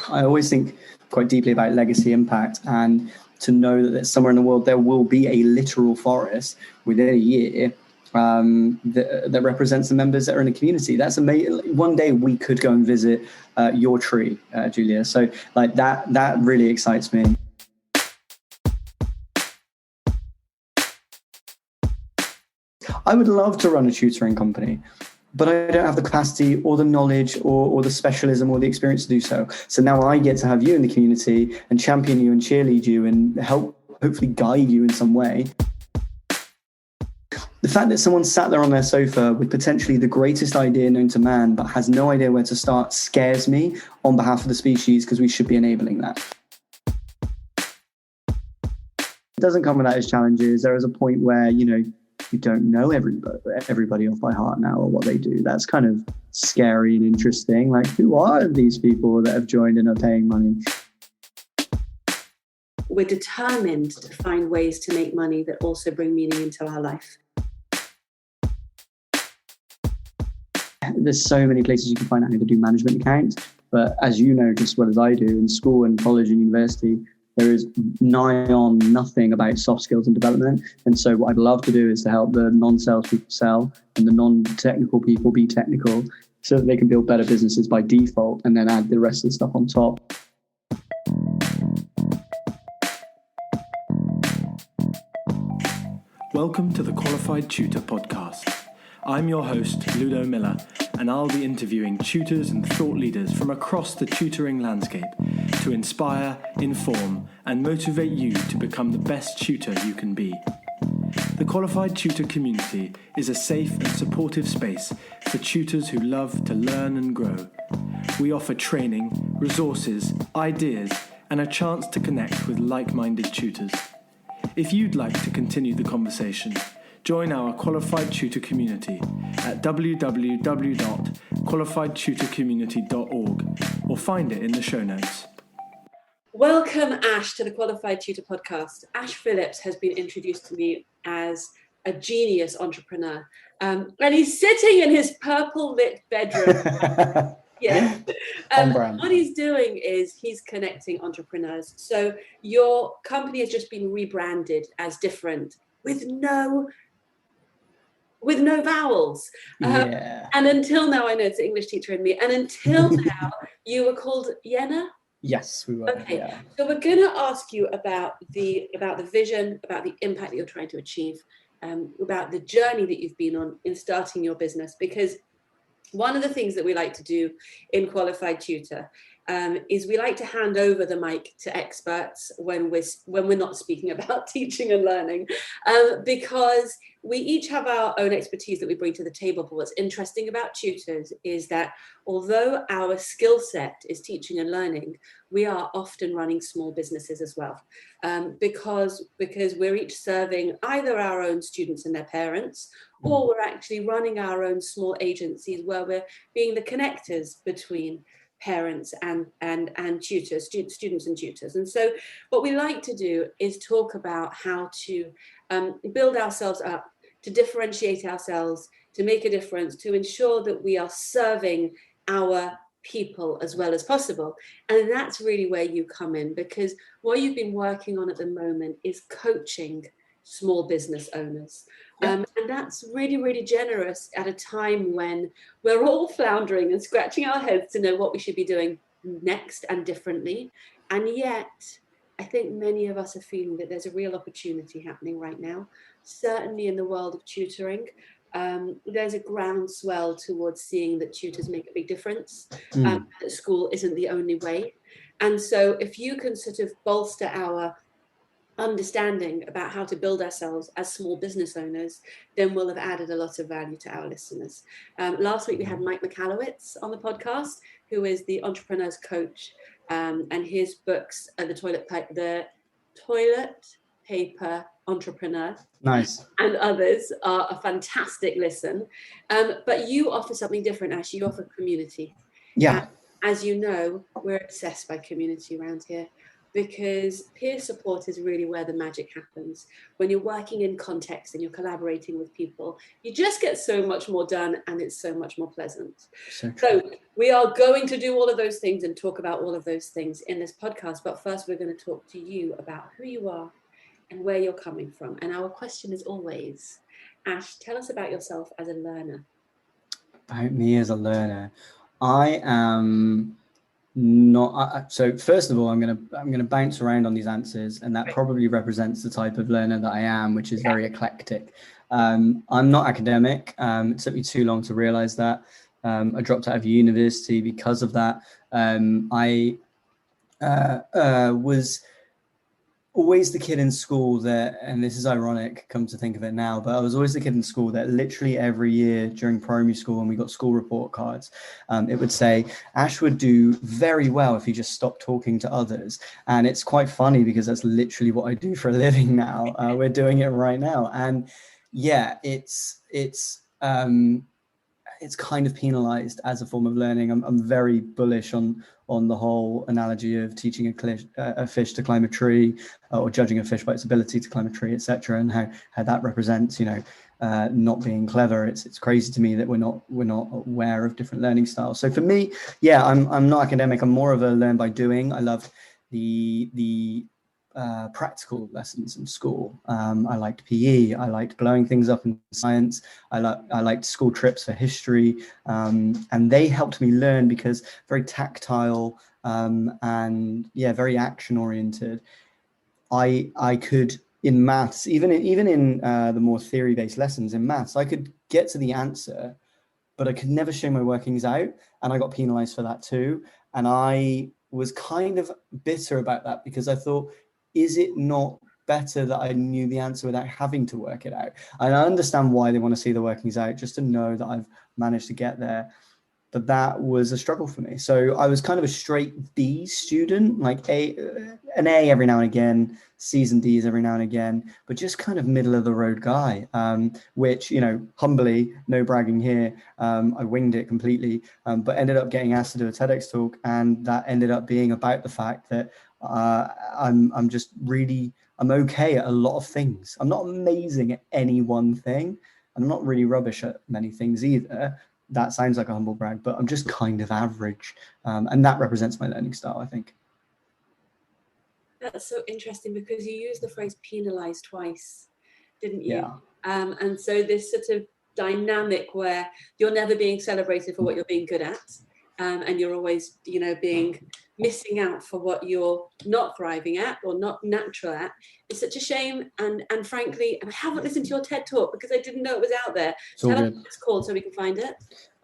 I always think quite deeply about legacy impact, and to know that somewhere in the world there will be a literal forest within a year that represents the members that are in the community. That's amazing. One day we could go and visit your tree, Julia. So like that really excites me. I would love to run a tutoring company, but I don't have the capacity or the knowledge or the specialism or the experience to do so. So now I get to have you in the community and champion you and cheerlead you and help hopefully guide you in some way. The fact that someone sat there on their sofa with potentially the greatest idea known to man, but has no idea where to start, scares me on behalf of the species, because we should be enabling that. It doesn't come without its challenges. There is a point where, you don't know everybody off by heart now or what they do. That's kind of scary and interesting. Like, who are these people that have joined and are paying money? We're determined to find ways to make money that also bring meaning into our life. There's so many places you can find out how to do management accounts, but as you know just as well as I do, in school and college and university, there is nigh on nothing about soft skills and development. And so what I'd love to do is to help the non-sales people sell and the non-technical people be technical, so that they can build better businesses by default and then add the rest of the stuff on top. Welcome to the Qualified Tutor podcast. I'm your host, Ludo Miller, and I'll be interviewing tutors and thought leaders from across the tutoring landscape to inspire, inform, and motivate you to become the best tutor you can be. The Qualified Tutor community is a safe and supportive space for tutors who love to learn and grow. We offer training, resources, ideas, and a chance to connect with like-minded tutors. If you'd like to continue the conversation, join our Qualified Tutor community at www.qualifiedtutorcommunity.org or find it in the show notes. Welcome, Ash, to the Qualified Tutor podcast. Ash Phillips has been introduced to me as a genius entrepreneur, and he's sitting in his purple lit bedroom. Yeah. What he's doing is he's connecting entrepreneurs. So your company has just been rebranded as different with no vowels. And until now, I know it's the English teacher in me, and until now, you were called Yenna? Yes, we were. Okay, yeah. So we're going to ask you about the vision, about the impact that you're trying to achieve, about the journey that you've been on in starting your business, because one of the things that we like to do in Qualified Tutor is we like to hand over the mic to experts when we're not speaking about teaching and learning, because we each have our own expertise that we bring to the table. But what's interesting about tutors is that although our skill set is teaching and learning, we are often running small businesses as well, because we're each serving either our own students and their parents, or we're actually running our own small agencies where we're being the connectors between parents and tutors, students and tutors. And so what we like to do is talk about how to build ourselves up, to differentiate ourselves, to make a difference, to ensure that we are serving our people as well as possible. And that's really where you come in, because what you've been working on at the moment is coaching small business owners. And that's really, really generous at a time when we're all floundering and scratching our heads to know what we should be doing next and differently. And yet, I think many of us are feeling that there's a real opportunity happening right now. Certainly in the world of tutoring, there's a groundswell towards seeing that tutors make a big difference, that school isn't the only way. And so if you can sort of bolster our understanding about how to build ourselves as small business owners, then we'll have added a lot of value to our listeners. Last week we had Mike Michalowicz on the podcast, who is the entrepreneur's coach, and his books are the toilet paper entrepreneur. Nice. And others are a fantastic listen. But you offer something different, Ash. You offer community. Yeah. As you know, we're obsessed by community around here. because peer support is really where the magic happens. When you're working in context and you're collaborating with people, you just get so much more done, and it's so much more pleasant. So we are going to do all of those things and talk about all of those things in this podcast. But first, we're going to talk to you about who you are and where you're coming from. And our question is always, Ash, tell us about yourself as a learner. About me as a learner, I am not. So first of all, I'm gonna bounce around on these answers, and that probably represents the type of learner that I am, which is very eclectic. I'm not academic. It took me too long to realize that. I dropped out of university because of that. I was always the kid in school that, and this is ironic, come to think of it now, but I was always the kid in school that literally every year during primary school, when we got school report cards, it would say, Ash would do very well if he just stopped talking to others. And it's quite funny because that's literally what I do for a living now. We're doing it right now. And yeah, it's kind of penalized as a form of learning. I'm very bullish on the whole analogy of teaching a fish to climb a tree, or judging a fish by its ability to climb a tree, etc., and how that represents, not being clever. It's crazy to me that we're not aware of different learning styles. So for me, yeah, I'm not academic. I'm more of a learn by doing. I love the practical lessons in school. I liked PE. I liked blowing things up in science. I liked school trips for history, and they helped me learn because very tactile, and very action oriented. I could, in maths, even in the more theory based lessons in maths, I could get to the answer, but I could never show my workings out, and I got penalized for that too. And I was kind of bitter about that because I thought, is it not better that I knew the answer without having to work it out? And I understand why they want to see the workings out, just to know that I've managed to get there. But that was a struggle for me. So I was kind of a straight B student, like an A every now and again, C's and D's every now and again, but just kind of middle of the road guy, which, humbly, no bragging here, I winged it completely, but ended up getting asked to do a TEDx talk. And that ended up being about the fact that I'm okay at a lot of things. I'm not amazing at any one thing. I'm not really rubbish at many things either. That sounds like a humble brag, but I'm just kind of average. And that represents my learning style, I think. That's so interesting because you used the phrase penalized twice, didn't you? Yeah. And so this sort of dynamic where you're never being celebrated for what you're being good at, and you're always, being missing out for what you're not thriving at or not natural at. It's such a shame. And frankly, and I haven't listened to your TED Talk because I didn't know it was out there. Tell us what it's called so we can find it.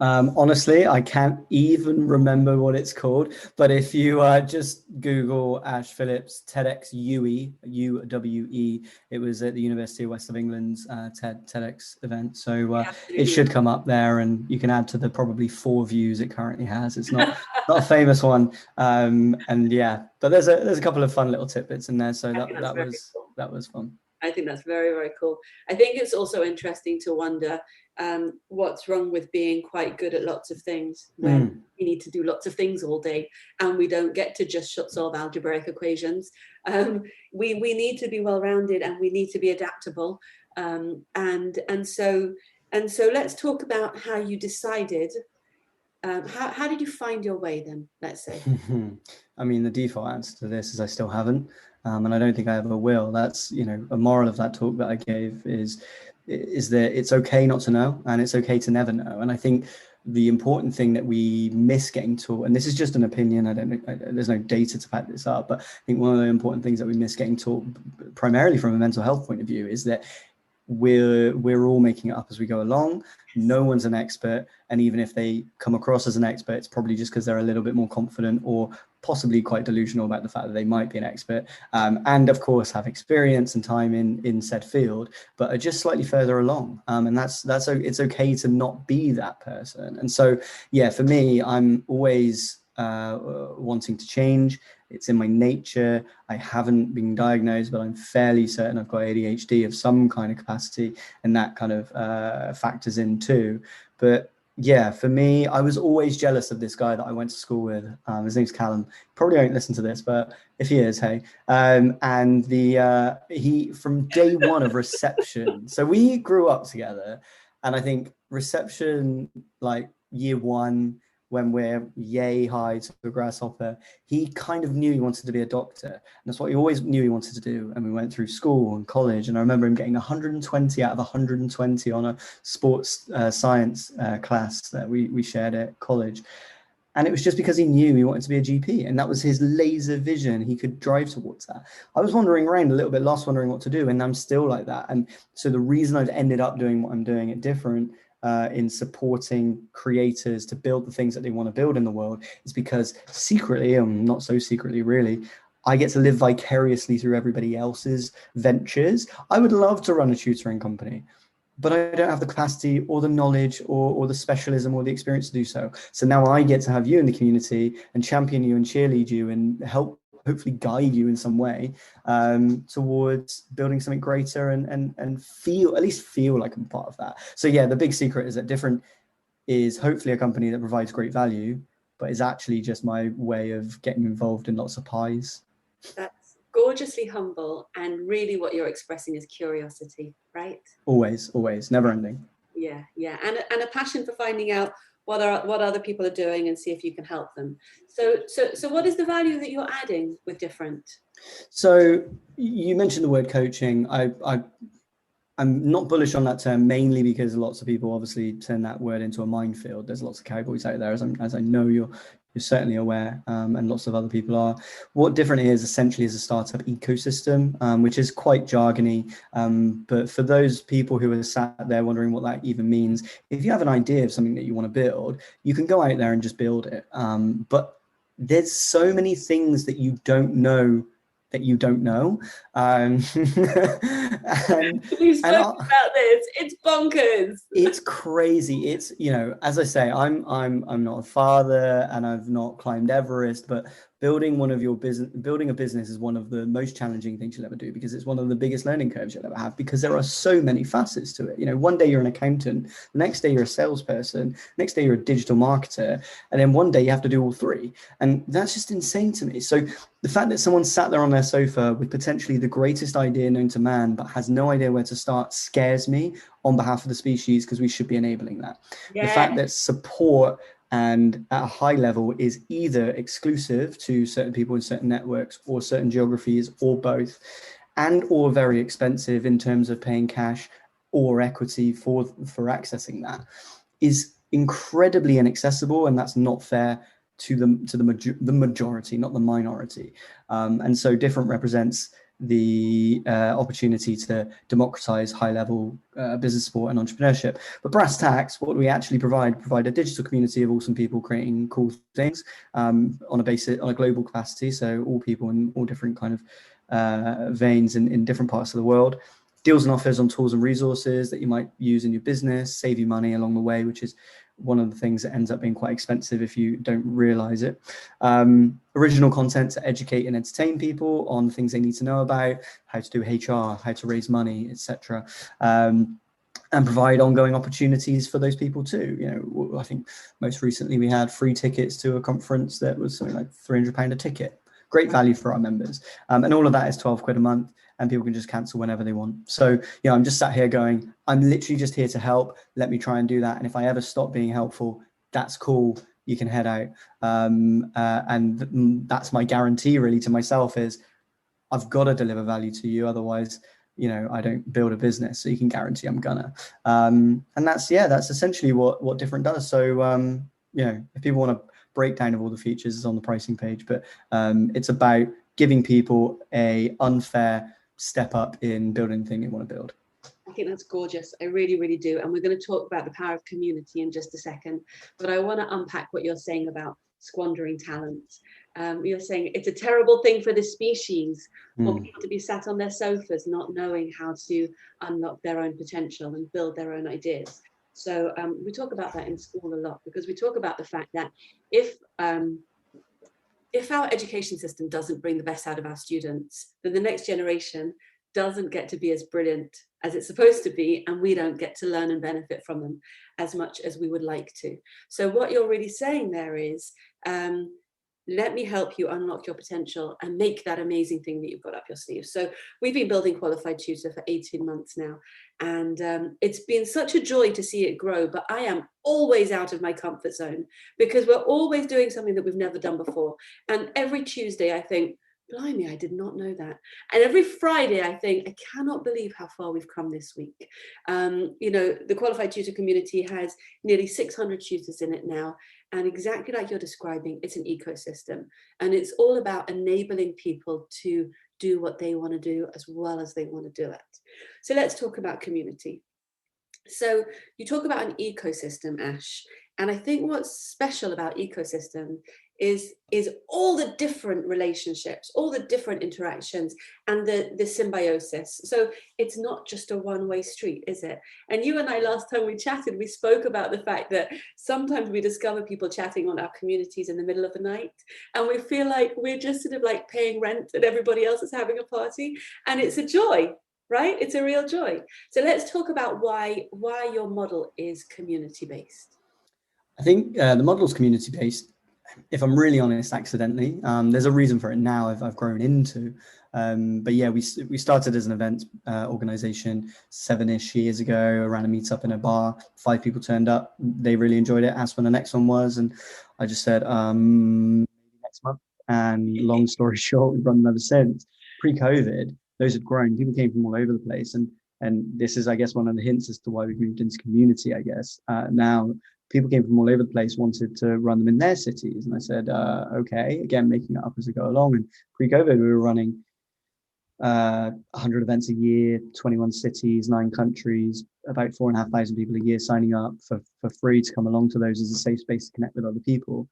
Honestly, I can't even remember what it's called. But if you just Google Ash Phillips TEDx UE, UWE, it was at the University of West of England's TEDx event. So it should come up there, and you can add to the probably 4 views it currently has. It's not a famous one, and yeah, but there's a couple of fun little tidbits in there. So that was fun. I think that's very, very cool. I think it's also interesting to wonder what's wrong with being quite good at lots of things when we need to do lots of things all day and we don't get to just solve algebraic equations. We need to be well-rounded and we need to be adaptable. And so let's talk about how you decided. How did you find your way then, let's say? I mean, the default answer to this is I still haven't. And I don't think I ever will. That's, a moral of that talk that I gave is that it's okay not to know, and it's okay to never know. And I think the important thing that we miss getting taught, and this is just an opinion, there's no data to back this up, but I think one of the important things that we miss getting taught, primarily from a mental health point of view, is that we're all making it up as we go along. No one's an expert, and even if they come across as an expert, it's probably just because they're a little bit more confident or possibly quite delusional about the fact that they might be an expert, and of course have experience and time in said field, but are just slightly further along. And it's okay to not be that person. And so, yeah, for me, I'm always wanting to change. It's in my nature. I haven't been diagnosed, but I'm fairly certain I've got ADHD of some kind of capacity, and that kind of factors in too. But Yeah, for me, I was always jealous of this guy that I went to school with. His name's Callum. Probably won't listen to this, but if he is, hey. And he from day one of reception. So we grew up together, and I think reception, like year one, when we're yay high to a grasshopper, he kind of knew he wanted to be a doctor. And that's what he always knew he wanted to do. And we went through school and college, and I remember him getting 120 out of 120 on a sports science class that we shared at college. And it was just because he knew he wanted to be a GP, and that was his laser vision. He could drive towards that. I was wandering around a little bit lost, wondering what to do, and I'm still like that. And so the reason I've ended up doing what I'm doing at Different, in supporting creators to build the things that they want to build in the world, is because secretly, and not so secretly really, I get to live vicariously through everybody else's ventures. I would love to run a tutoring company, but I don't have the capacity or the knowledge or the specialism or the experience to do so. So now I get to have you in the community and champion you and cheerlead you and help hopefully guide you in some way towards building something greater and feel, at least feel like I'm part of that. So yeah, the big secret is that Different is hopefully a company that provides great value, but is actually just my way of getting involved in lots of pies. That's gorgeously humble, and really what you're expressing is curiosity, right? Always, never ending. Yeah, and a passion for finding out what other people are doing and see if you can help them. So what is the value that you're adding with Different? So you mentioned the word coaching. I'm not bullish on that term, mainly because lots of people obviously turn that word into a minefield. There's lots of cowboys out there, as I know you're certainly aware, and lots of other people are. What Different is essentially is a startup ecosystem, which is quite jargony. But for those people who are sat there wondering what that even means, if you have an idea of something that you want to build, you can go out there and just build it. But there's so many things that you don't know that you don't know. We've spoken about this. It's bonkers. It's crazy. It's, as I say, I'm not a father and I've not climbed Everest, but building a business is one of the most challenging things you'll ever do, because it's one of the biggest learning curves you'll ever have, because there are so many facets to it. One day you're an accountant, the next day you're a salesperson, next day you're a digital marketer, and then one day you have to do all three. And that's just insane to me. So the fact that someone sat there on their sofa with potentially the greatest idea known to man, but has no idea where to start, scares me on behalf of the species, because we should be enabling that. Yeah. The fact that support and at a high level is either exclusive to certain people in certain networks or certain geographies, or both, and or very expensive in terms of paying cash or equity for accessing that, is incredibly inaccessible, and that's not fair to the majority, not the minority. And so Different represents the opportunity to democratize high-level business support and entrepreneurship. But brass tacks, what we actually provide a digital community of awesome people creating cool things on a global capacity. So all people in all different kind of veins in different parts of the world. Deals and offers on tools and resources that you might use in your business, save you money along the way, which is one of the things that ends up being quite expensive if you don't realize it. Original content to educate and entertain people on things they need to know about, how to do HR, how to raise money, etc. And provide ongoing opportunities for those people too. I think most recently we had free tickets to a conference that was something like £300 a ticket. Great value for our members. And all of that is 12 quid a month, and people can just cancel whenever they want. So, I'm just sat here going, I'm literally just here to help. Let me try and do that. And if I ever stop being helpful, that's cool. You can head out. And that's my guarantee really to myself, is I've got to deliver value to you. Otherwise, I don't build a business. So you can guarantee I'm gonna. And that's essentially what Different does. So, if people want to breakdown of all the features is on the pricing page, but it's about giving people a unfair step up in building the thing they want to build. I think that's gorgeous. I really, really do. And we're going to talk about the power of community in just a second. But I want to unpack what you're saying about squandering talent. You're saying it's a terrible thing for the species for people to be sat on their sofas not knowing how to unlock their own potential and build their own ideas. So we talk about that in school a lot, because we talk about the fact that if our education system doesn't bring the best out of our students, then the next generation doesn't get to be as brilliant as it's supposed to be, and we don't get to learn and benefit from them as much as we would like to. So what you're really saying there is, let me help you unlock your potential and make that amazing thing that you've got up your sleeve. So we've been building Qualified Tutor for 18 months now, and it's been such a joy to see it grow. But I am always out of my comfort zone, because we're always doing something that we've never done before. And every Tuesday I think, blimey, I did not know that. And every Friday I think, I cannot believe how far we've come this week. The Qualified Tutor community has nearly 600 tutors in it now. And exactly like you're describing, it's an ecosystem. And it's all about enabling people to do what they want to do as well as they want to do it. So let's talk about community. So you talk about an ecosystem, Ash. And I think what's special about ecosystem is all the different relationships, all the different interactions, and the symbiosis. So it's not just a one-way street, is it? And you and I, last time we chatted, we spoke about the fact that sometimes we discover people chatting on our communities in the middle of the night, and we feel like we're just sort of like paying rent and everybody else is having a party, and it's a joy, right? It's a real joy. So let's talk about why your model is community-based. I think the model is community-based, if I'm really honest, accidentally. There's a reason for it now I've grown into. But yeah, we started as an event organization 7-ish years ago, around a meetup in a bar. 5 people turned up. They really enjoyed it, asked when the next one was. And I just said, maybe next month. And long story short, we've run them ever since. Pre-COVID, those had grown. People came from all over the place. And this is, I guess, one of the hints as to why we've moved into community, I guess. Now, people came from all over the place, wanted to run them in their cities. And I said, okay, again, making it up as I go along. And pre-COVID, we were running 100 events a year, 21 cities, 9 countries, about 4,500 people a year signing up for free to come along to those as a safe space to connect with other people.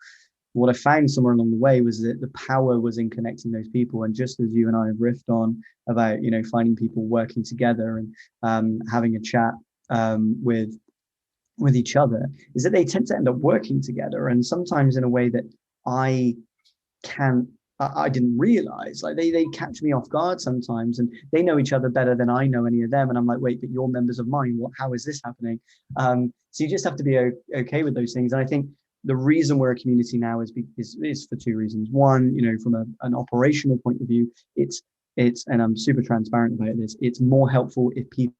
What I found somewhere along the way was that the power was in connecting those people. And just as you and I have riffed on about, finding people working together and having a chat with each other, is that they tend to end up working together, and sometimes in a way that I didn't realize. Like they catch me off guard sometimes, and they know each other better than I know any of them, and I'm like, wait, but you're members of mine. How is this happening? So you just have to be okay with those things. And I think the reason we're a community now is for 2 reasons. One, from an operational point of view, it's and I'm super transparent about this, it's more helpful if people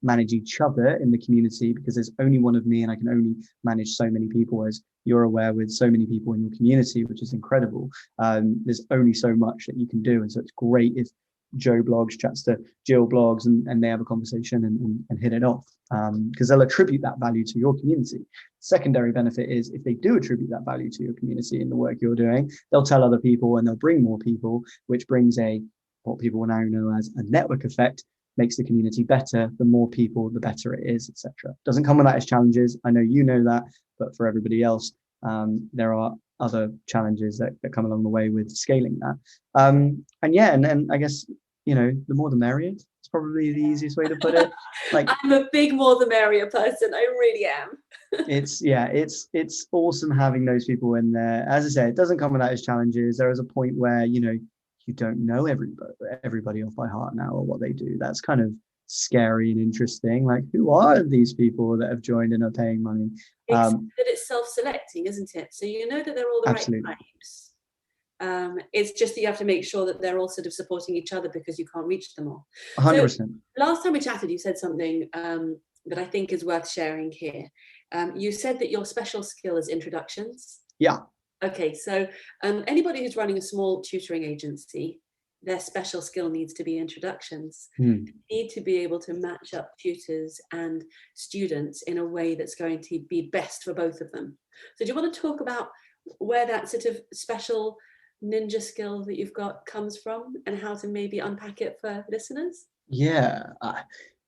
manage each other in the community, because there's only one of me and I can only manage so many people, as you're aware, with so many people in your community, which is incredible. There's only so much that you can do. And so it's great if Joe blogs chats to Jill blogs and they have a conversation and hit it off, because they'll attribute that value to your community. Secondary benefit is if they do attribute that value to your community in the work you're doing, they'll tell other people and they'll bring more people, which brings what people will now know as a network effect, makes the community better. The more people, the better it is, etc. Doesn't come without its challenges. I know you know that, but for everybody else, there are other challenges that come along the way with scaling that. And I guess, the more the merrier. It's probably the easiest way to put it. Like, I'm a big more the merrier person. I really am. It's awesome having those people in there. As I say, it doesn't come without its challenges. There is a point where, you don't know everybody off by heart now or what they do. That's kind of scary and interesting. Like, who are these people that have joined and are paying money? That it's self-selecting, isn't it? So you know that they're all the absolutely right types. It's just that you have to make sure that they're all sort of supporting each other, because you can't reach them all. 100%. So last time we chatted, you said something that I think is worth sharing here. You said that your special skill is introductions. Yeah. Okay, so anybody who's running a small tutoring agency, their special skill needs to be introductions. They need to be able to match up tutors and students in a way that's going to be best for both of them. So do you want to talk about where that sort of special ninja skill that you've got comes from, and how to maybe unpack it for listeners? Yeah.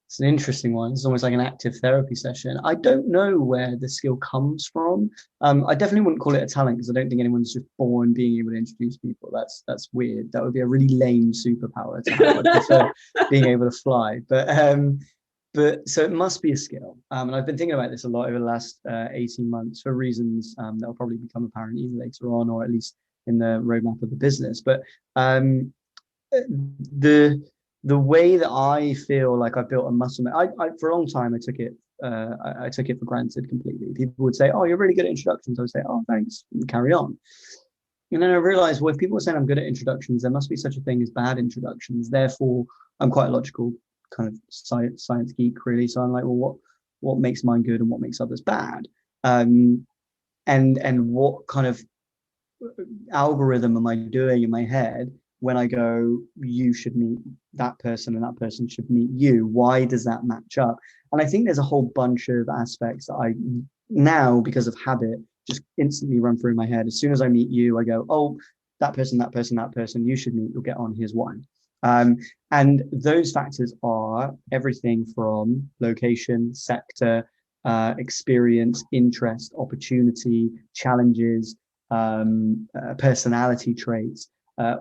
It's an interesting one. It's almost like an active therapy session. I don't know where the skill comes from. I definitely wouldn't call it a talent, because I don't think anyone's just born being able to introduce people. That's weird. That would be a really lame superpower to have. I prefer being able to fly. But so it must be a skill. And I've been thinking about this a lot over the last 18 months for reasons that will probably become apparent either later on, or at least in the roadmap of the business. But the way that I feel like I've built a muscle, I for a long time I took it for granted completely. People would say, "Oh, you're really good at introductions." I would say, "Oh, thanks," and carry on. And then I realized, well, if people are saying I'm good at introductions, there must be such a thing as bad introductions. Therefore, I'm quite a logical kind of science geek, really. So I'm like, well, what makes mine good and what makes others bad? And what kind of algorithm am I doing in my head when I go, you should meet that person and that person should meet you? Why does that match up? And I think there's a whole bunch of aspects that I now, because of habit, just instantly run through my head. As soon as I meet you, I go, oh, that person, that person, that person, you should meet, you'll get on, here's why. And those factors are everything from location, sector, experience, interest, opportunity, challenges, personality traits,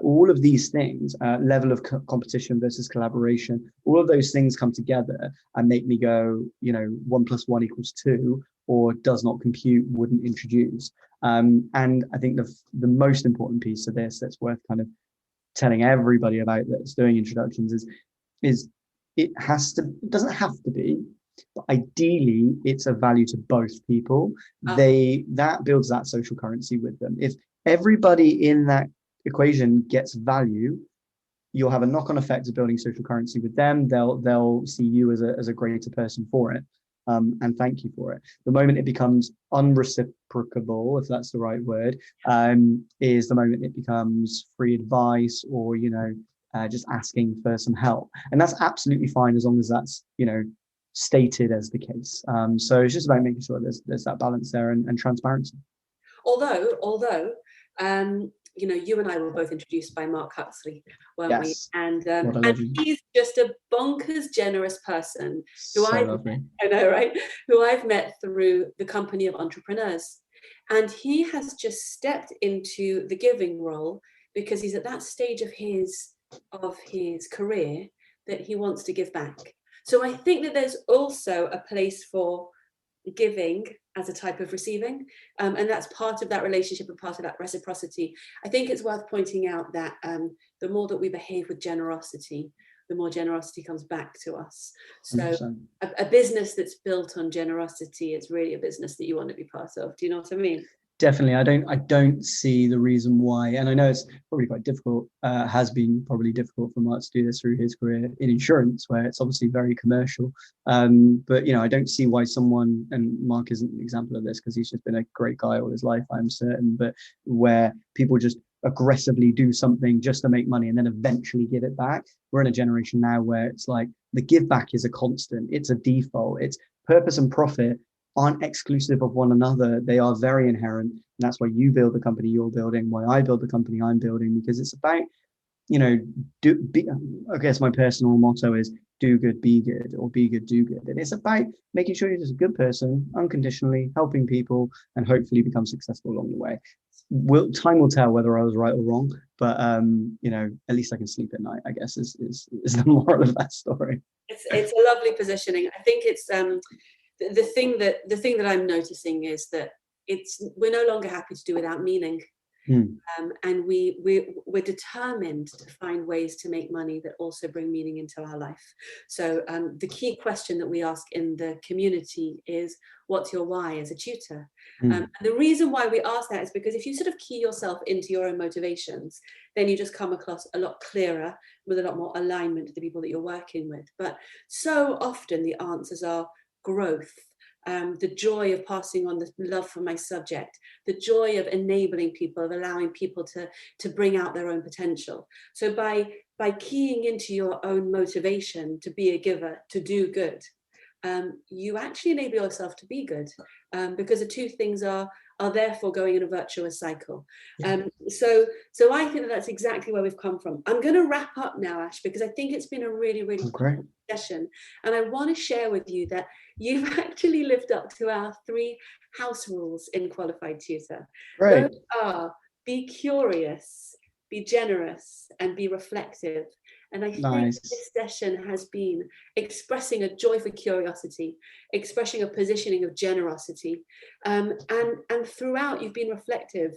all of these things, level of competition versus collaboration, all of those things come together and make me go, 1 + 1 = 2, or does not compute, wouldn't introduce. And I think the most important piece of this that's worth kind of telling everybody about that's doing introductions is it doesn't have to be, but ideally it's a value to both people. That builds that social currency with them. If everybody in that equation gets value, you'll have a knock-on effect of building social currency with them. They'll see you as a greater person for it, and thank you for it. The moment it becomes unreciprocable, if that's the right word, is the moment it becomes free advice or just asking for some help, and that's absolutely fine as long as that's stated as the case. So it's just about making sure there's that balance there and transparency. Although you and I were both introduced by Mark Huxley, weren't Yes. we? And And he's just a bonkers generous person lovely. I know, right? Who I've met through the company of entrepreneurs. And he has just stepped into the giving role because he's at that stage of his career that he wants to give back. So I think that there's also a place for giving as a type of receiving, and that's part of that relationship and part of that reciprocity. I think it's worth pointing out that the more that we behave with generosity, the more generosity comes back to us. So a business that's built on generosity is really a business that you want to be part of. Do you know what I mean? Definitely. I don't see the reason why, and I know it's probably quite difficult, has been probably difficult for Mark to do this through his career in insurance, where it's obviously very commercial. But I don't see why someone, and Mark isn't an example of this because he's just been a great guy all his life, I'm certain, but where people just aggressively do something just to make money and then eventually give it back. We're in a generation now where it's like the give back is a constant, it's a default, it's purpose and profit aren't exclusive of one another. They are very inherent. And that's why you build the company you're building, why I build the company I'm building, because it's about, I guess my personal motto is do good, be good, or be good, do good. And it's about making sure you're just a good person, unconditionally helping people, and hopefully become successful along the way. Time will tell whether I was right or wrong, but at least I can sleep at night, I guess is the moral of that story. It's a lovely positioning. I think it's the thing that I'm noticing is that we're no longer happy to do without meaning. And we're determined to find ways to make money that also bring meaning into our life. So the key question that we ask in the community is, what's your why as a tutor? And the reason why we ask that is because if you sort of key yourself into your own motivations, then you just come across a lot clearer with a lot more alignment to the people that you're working with. But so often the answers are growth, the joy of passing on the love for my subject, the joy of enabling people, of allowing people to bring out their own potential. So by keying into your own motivation to be a giver, to do good, you actually enable yourself to be good, because the two things are therefore going in a virtuous cycle. So I think that's exactly where we've come from. I'm going to wrap up now, Ash, because I think it's been a really, really great session. And I want to share with you that you've actually lived up to our 3 house rules in Qualified Tutor. Right. Those are: be curious, be generous, and be reflective. And I think this session has been expressing a joy for curiosity, expressing a positioning of generosity, and throughout you've been reflective.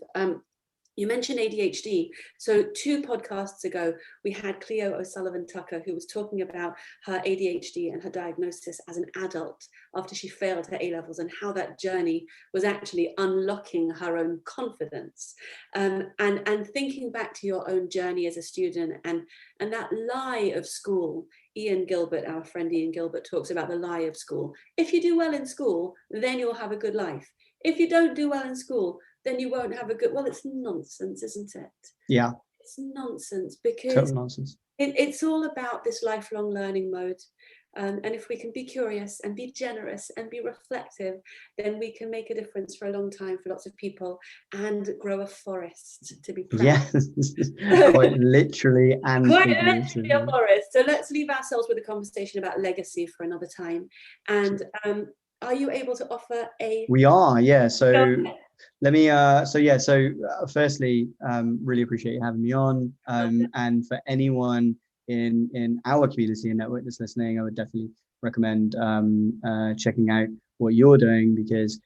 You mentioned ADHD. So 2 podcasts ago, we had Cleo O'Sullivan-Tucker, who was talking about her ADHD and her diagnosis as an adult after she failed her A-levels, and how that journey was actually unlocking her own confidence. And thinking back to your own journey as a student, and that lie of school. Ian Gilbert, our friend Ian Gilbert, talks about the lie of school. If you do well in school, then you'll have a good life. If you don't do well in school, then you won't have a good, well, it's nonsense, isn't it? Yeah. It's nonsense, because Total nonsense. It's all about this lifelong learning mode. And if we can be curious and be generous and be reflective, then we can make a difference for a long time for lots of people, and grow a forest to be proud. Yes, quite literally and Quite literally a forest. So let's leave ourselves with a conversation about legacy for another time. And are you able to offer a... We are, yeah. So let me, firstly, really appreciate you having me on. And for anyone in our community and network that's listening, I would definitely recommend checking out what you're doing, because,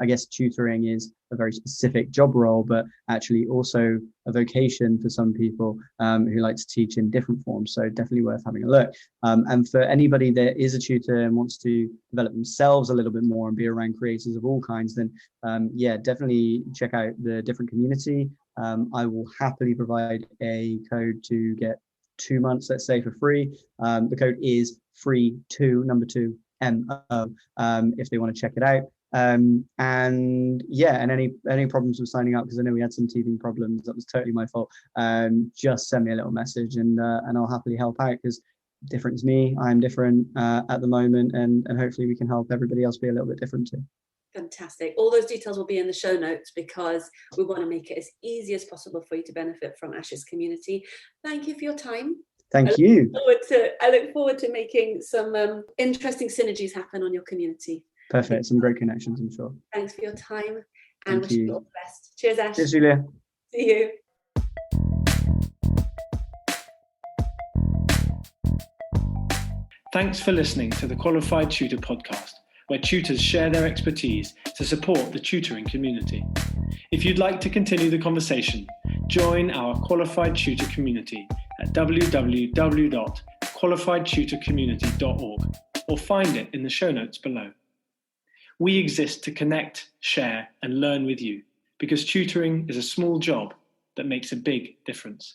I guess tutoring is a very specific job role, but actually also a vocation for some people who like to teach in different forms. So definitely worth having a look. And for anybody that is a tutor and wants to develop themselves a little bit more and be around creators of all kinds, then definitely check out the different community. I will happily provide a code to get 2 months, let's say, for free. The code is free2, number 2, MO, if they want to check it out. And any problems with signing up, because I know we had some teething problems, that was totally my fault. Just send me a little message, and I'll happily help out, because different is me. I'm different at the moment, and hopefully we can help everybody else be a little bit different too. Fantastic. All those details will be in the show notes, because we want to make it as easy as possible for you to benefit from Ash's community. Thank you for your time. Thank you. I look forward to making some interesting synergies happen on your community. Perfect. Some great connections, I'm sure. Thanks for your time, and wish you all the best. Cheers, Ash. Cheers, Julia. See you. Thanks for listening to the Qualified Tutor podcast, where tutors share their expertise to support the tutoring community. If you'd like to continue the conversation, join our Qualified Tutor community at www.qualifiedtutorcommunity.org, or find it in the show notes below. We exist to connect, share, and learn with you, because tutoring is a small job that makes a big difference.